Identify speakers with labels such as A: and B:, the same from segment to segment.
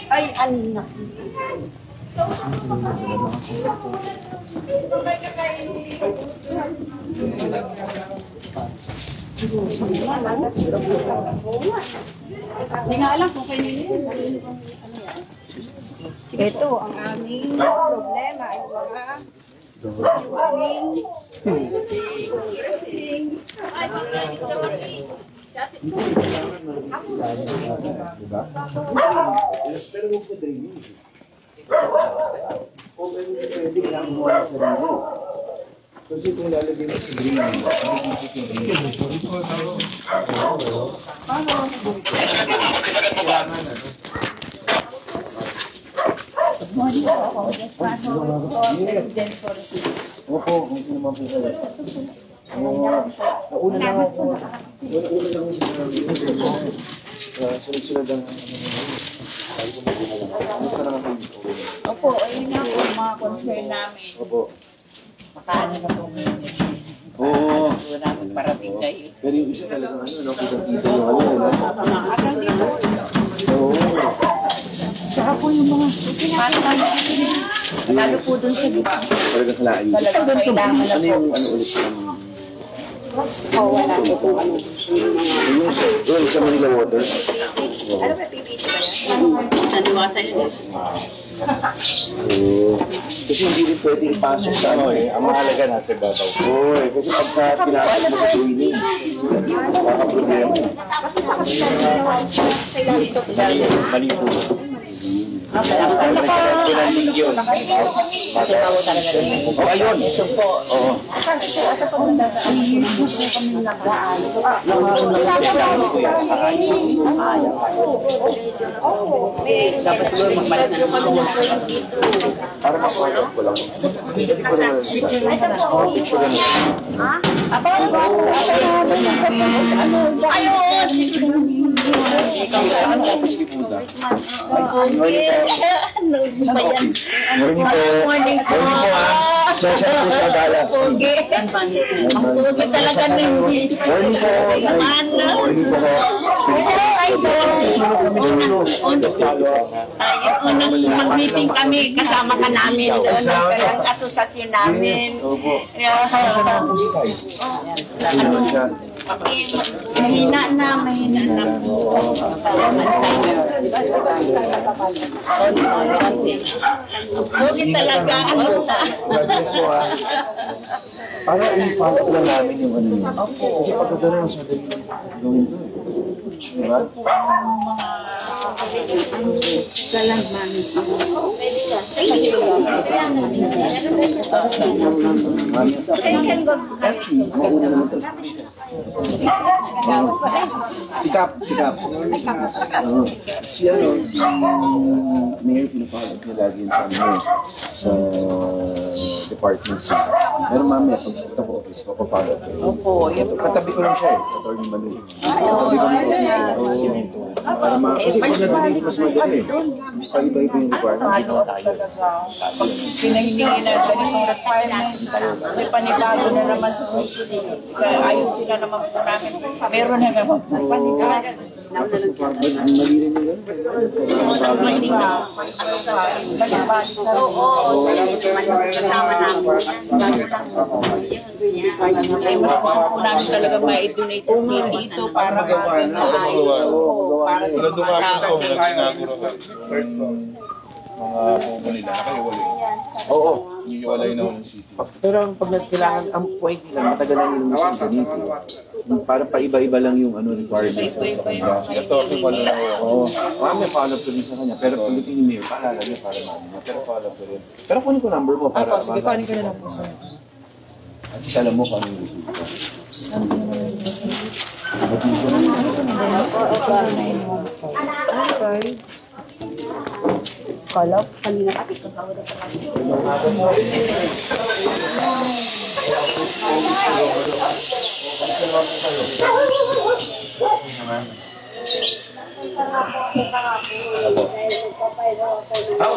A: Ay, anak.
B: Hindi nga alam kung kayo yun.
A: Ito ang aming problema ay mga using.
C: Kasi kung lalagay mo sa green, opo, kung sino naman po kayo. Nauna lang ako. Nauna lang ako sa sunod-sunod ang sabi ko mag-una lang.
B: Opo, ayun nga po mga concern namin.
C: Opo.
B: Makaano na po ngayon.
C: Oo.
B: Gusto namin parating kayo.
C: Pero yung isa talaga ano, kitang-kita yung ano.
A: Hanggang dito.
C: Oo.
B: Saka po yung mga lalo po dun sa gitna.
C: Talagang kalain.
B: Talagang kailangan na
C: Ano
B: po.
C: yung ano ulit?
A: Wala po kung ano.
C: Yung sa Manila Water.
A: Ano ba, PPC ba yan?
B: Saniwasan yun.
C: Oo. Kasi hindi rin pwede ipasok sa ano eh. Ang mahalaga nasa babaw. Oo eh. Kasi pagka pinasok mo sa swimming, baka problema. Mali po.
B: Kaya pinandig yun. Matibawo talaga rin.
C: O ayun.
B: Ito po.
C: Oo.
B: Dapat siguro magbalik na naman.
C: Para makuha ko lang. Hindi ko naman. Picture na. Saan office ni Buda? Morning po. Morning po ah. Social po sa Dala.
A: Pogi. Ang pogi talaga ng
C: Morning po. Morning po.
A: Unang mag-meeting kami, kasama ka namin doon. Ang asosasyon namin.
C: Opo. Saan naman po si Kai?
A: Mahina na po. Pogi talaga.
C: Para i-follow lang namin yung ano yun. Kasi pagka gano'n mas madali gawin to. Diba? Actually, mauna naman to. Sikap. Si Mayor pinapalad niya lagi yun sa ano, sa department siya. Pero mamaya, pag punta ko office, papapalad ko.
B: Opo, yun po.
C: Katabi ko lang siya eh, Atty. Manu. Katabi ko lang siya. Kasi pag nadinig, mas madali eh. Pag-iba-iba yung requirement.
B: Pag pinahihingi na ganitong requirements, may panibago na naman sa susunod. Kaya ayaw sila naman po namin. Meron na naman po panibago.
C: Mali rin yung
B: Kasama namin. Ay, mas gusto po namin talaga ma-donate sa city ito para maayos po. Para sa mga tao.
D: Mga pupo nila, nakaiwalay.
C: Oo.
D: Iiwalay na ng city.
C: Pero pag kailangan, ang point lang, matagal lang yung mission ganito. Para pa-iba-iba lang yung ano requirements sa kanila.
D: Ito, pala na ako.
C: Oo. May follow-up ko din sa kanya. Pero pagdating ni Mayor, paalala niya para maano. Pero follow-up ko rin. Pero kunin ko number mo para...
B: Sige, kunin ko na lang po sir.
C: At isa alam mo kung ano yung resulta.
A: Kalap, kanina pati ko sa ulo.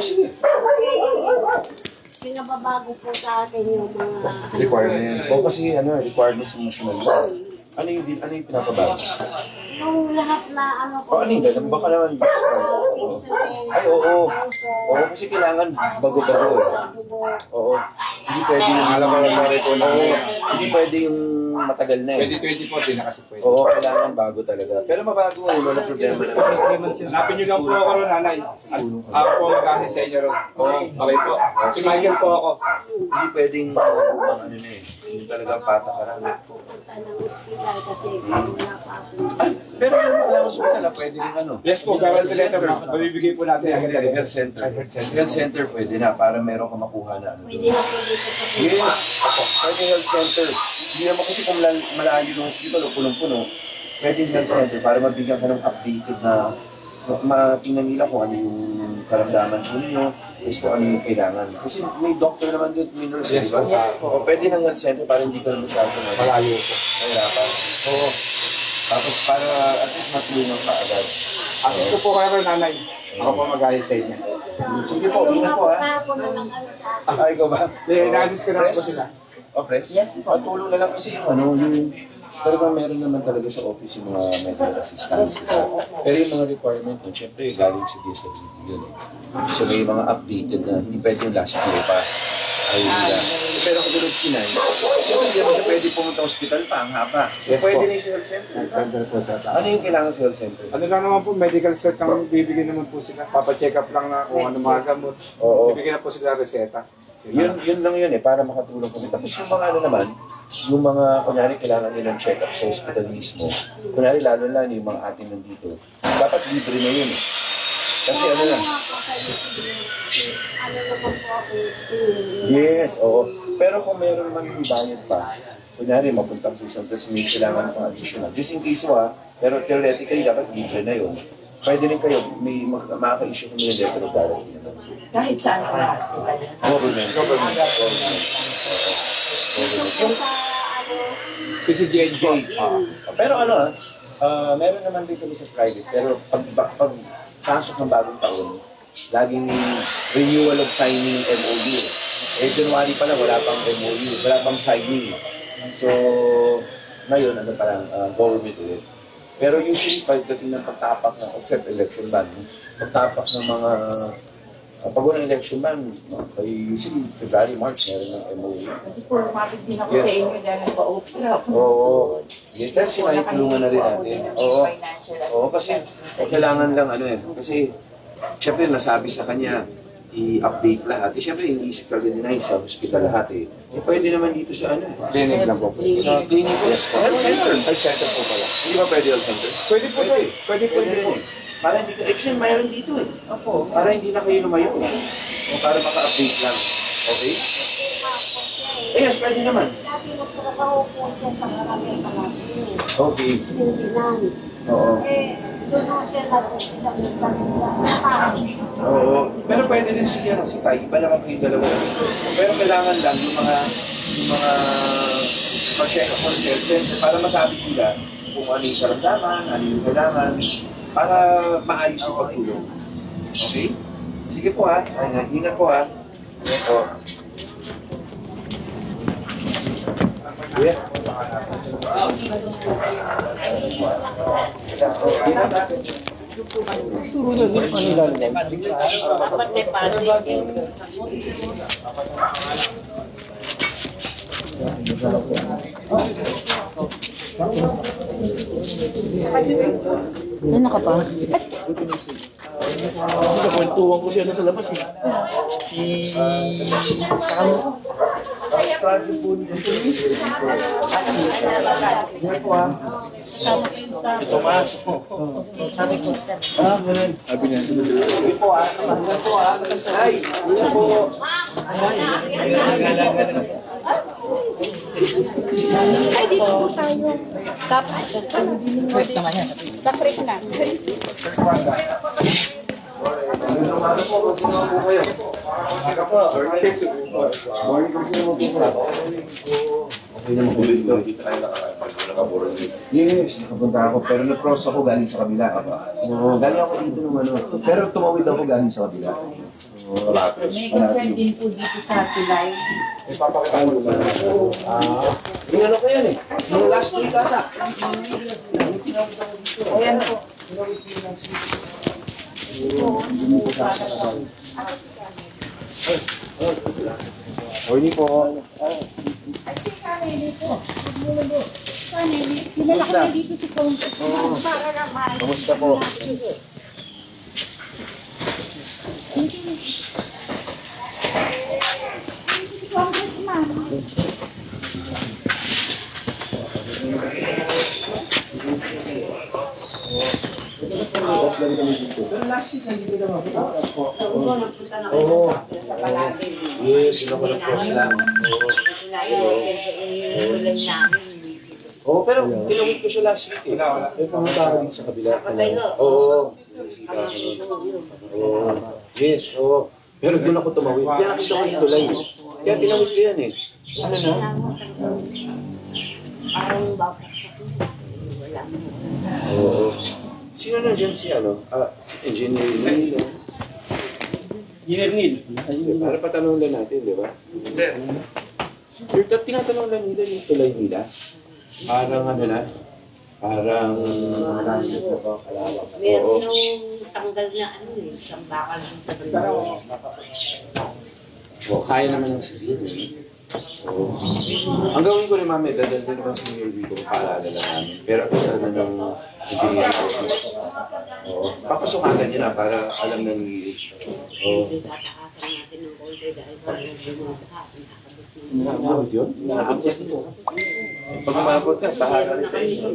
C: Sige.
A: Yung nababago po sa atin yung mga...
C: Requirements. O kasi requirements ng national law. Ano yung pinapabago?
E: Yung lahat na ano
C: O ano yun? Baka naman. Ay, oo. Oo, kasi kailangan bago-bago eh. Oo. Hindi pwede yung
D: Alam ko lang na po na.
C: Oo. Hindi pwede yung matagal na eh.
D: 2024 din na kasi pwede.
C: Oo, kailangan bago talaga. Pero mabago eh, wala problema na.
D: Hanapin niyo lang po ako ron, nanay. At ako po mag-assist sa inyo ron. Oo, okay po. Si Michael po ako.
C: Hindi pwedeng ano na eh. Hindi talaga patakaran.
E: pupunta ng ospital kasi wala pa ako.
C: Ay, pero yung wala hospital, pwede rin ano.
D: Yes po, guarantee letter na. Mabibigay po natin agad agad.
C: Health center. Health center pwede na para meron ka makuha na ano.
E: Pwede na po dito sa
C: Yes, pwede health center. Hindi naman kasi kung malayo ng hospital o punong-puno, pwede health center para mabigyan ka ng updated na matingnan nila kung ano yung karamdaman po ninyo, is kung ano yung kailangan. Kasi may doctor naman din, may nurse,
D: Yes,
C: di ba?
D: yes
C: O pwede ng health center para hindi ka naman masyado na
D: Malayo po.
C: mahirapan. Oo. Tapos para at least matulungan ka agad.
D: Assist ko po kayo ron, nanay. Ako po mag-assist sa inyo.
C: Sige po, ingat po ha.
E: kahapon na lang ano sa akin.
C: Ikaw ba?
D: Na-assist ko na po sila.
C: O, Pres? Yes po. Tulong na lang kasi yung ano, yung talagang meron naman talaga sa office yung mga medical assistance. Pero yung mga requirement nun, syempre galing sa DSWD yun eh. So may mga updated na hindi pwede yung last year pa. Ay, pero kung gano'n sinay, syempre hindi naman siya pwede pumunta sa hospital pa, ang haba. So,
D: Yes,
C: pwede
D: po.
C: na yung health center.
D: Center po sa
C: Ano yung kailangan sa health center?
D: Ano lang naman po, medical cert ang bibigyan naman po sila. Papa-check up lang na kung ano mga gamot.
C: Oo.
D: Bibigyan na po sila reseta.
C: Yun lang yun eh, para makatulong kami. Tapos yung mga ano naman, yung mga, kunyari kailangan nilang check-up sa hospital mismo, kunyari lalo yung mga atin nandito, dapat libre na yun eh. Kasi ano lang.
E: Ano naman po ako.
C: Yes, oo. Pero kung meron naman yung bayad pa, kunyari mapunta sa isang tapos may kailangan pang additional. Just in case mo pero theoretically dapat libre na yun. Pwede rin kayo, may makaka-issue kami ng letter of guarantee.
B: Kahit saan po na hospital.
C: Government.
E: Yung sa ano,
D: PCGNJ.
C: Pero ano meron naman din kami sa private, pero pag pasok ng bagong taon, laging may renewal of signing MOU. January pa lang, wala pang MOU, wala pang signing. So, ngayon, ano parang government ulit. Pero usually, pagdating ng pagtapak ng, except election ban, pagtapak ng mga, pag walang election ban, usually February, March, meron ng MOU.
B: Kasi po, lumapit din ako sa inyo dahil nagpa-opera.
C: Oo. Kasi tulungan na rin natin. Oo. Oo, kasi kailangan lang ano kasi syempre nasabi sa kanya i-update lahat. Siyempre iniisip talaga din sa hospital lahat eh. Pwede naman dito sa ano
D: Clinic lang po.
C: sa clinic po. Health center.
D: Health center po pala.
C: Hindi ba pwede health center?
D: Pwede po sir. Pwede po
C: Pwede rin
D: po.
C: eh. Para hindi ka, actually mayroon dito eh. Opo. Para hindi na kayo lumayo eh. O para maka-update lang. Okay? Yes, pwede naman.
E: dati magtrabaho po siya sa maraming palagi.
C: Okay.
E: Maintenance.
C: Oo.
E: Doon po siya nag-isang
C: Oo. Pero pwede rin si Tay. Iba naman kayo dalawa. Pero kailangan lang yung mga pag-check up ng health center para masabi nila kung ano yung karamdaman, ano yung kailangan, para maayos yung pagtulong. Okay? Sige po ha. Ingat po ha. Oo. Yeah.
B: Ano ka pa?
F: Kwentuhan ko siya sa labas eh. Tomas. Sabi ko. Ganun. Sabi niya.
C: Sige po ha. Ingat po ha. Ay, ingat po.
E: Ay, dito po tayo. Tapos,
B: Quick naman yan.
E: sa creek na.
C: Ano po, kung sino po kayo? Sige po. Morning kung sino po kayo. Okay naman po dito. Yes, nakapunta ako. Pero nag-cross ako galing sa kabila. Oo, galing ako dito ng ano. Pero tumawid ako galing sa kabila.
B: May concern din po dito sa Pilay.
C: Ipapakita mo ba? Inano ko yan eh. Nung last week ata.
B: Ayan po.
C: Morning po.
E: Kilala ko na dito si Countess. Para naman.
C: Kamusta po? Pero last week nandito lang ako. Oo. Yes, pinakurequest lang. Oo, pero tinawid ko siya last week eh. May pumunta ako dito sa kabila. Oo. Oo. Yes, oo. Pero doon ako tumawid. Kaya nakita ko yung tulay. Kaya tinawid ko yan eh. Ano na?
E: Parang bakit sa wala mo.
C: Oo. Sino na dyan si ano? Si Engineer Neil.
F: Engineer Neil.
C: Para patanong lang natin, di ba? Yung tinatanong lang nila yung tulay nila. Parang ano na? Parang...
E: Meron nung tanggal na ano eh, isang bakal sa balo.
C: Kaya naman yung sabihin eh. Oo. Ang gawin ko rin mami, dadal din naman sa New York ko, paalala lang namin. Pero isa na ng engineering office. Oo. Papasukagan niyo na para alam na ni Oo.
E: Tatakasan natin ng konti dahil parang bumabaka.
C: Nakabot yun? Nakabot yan ito. Pag umabot yan, bahala rin sa inyo.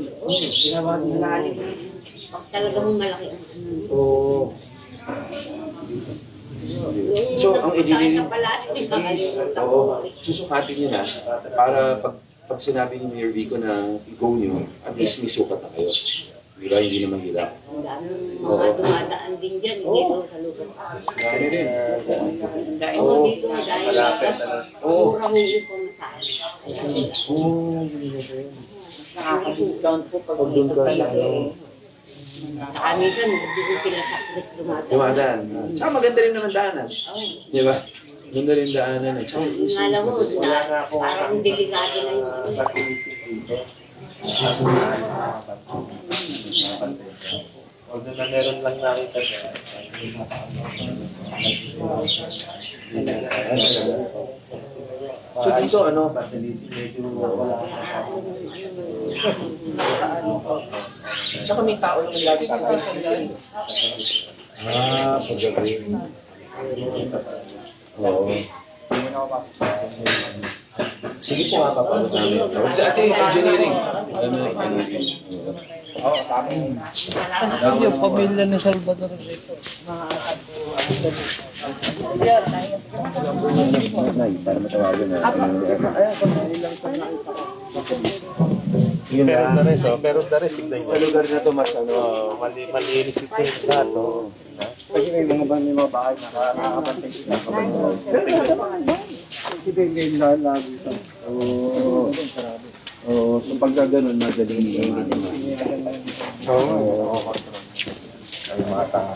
E: Pag talaga mong malaki ang ano.
C: Oo. So, ang engineering
E: is,
C: susukatin niyo na para pag sinabi ni Mayor Vico na i-go niyo, at least may sukat na kayo. Di ba? Hindi naman hirap.
E: Ang daming mga dumadaan din dyan, hindi doon sa lugar.
C: Kaya rin.
E: Oo, dito na dahil murang huli po masahe.
C: Oo.
B: Mas nakaka-discount po pag
C: Doon ka sa
E: Saka minsan, doon sila sa creek dumadaan.
C: dumadaan. Tsaka maganda rin naman daanan. Di ba? Ganda rin daanan eh. Tsaka
E: Yung alam mo, parang delikado na yung ano.
F: Although na meron lang nakita siya.
C: So dito ano? Tsaka may tao naman lagi sa paggaling. Oo. Sige po nga, papanood namin. Sa ating engineering. Alam mo sa engineering.
F: Oo, kami. Yung pamilya ni Salvador dito.
C: Para matawagan na.
F: Pero the rest, pero the rest, tignan
C: Sa lugar na to mas ano.
F: malinis ito yung lahat.
D: Kasi may mga bahay na nakakapantay sila. Kasi yung lagi ito.
C: Oo. Oo. So pagka ganun, madaling
D: Oo. Ay, mga tanga.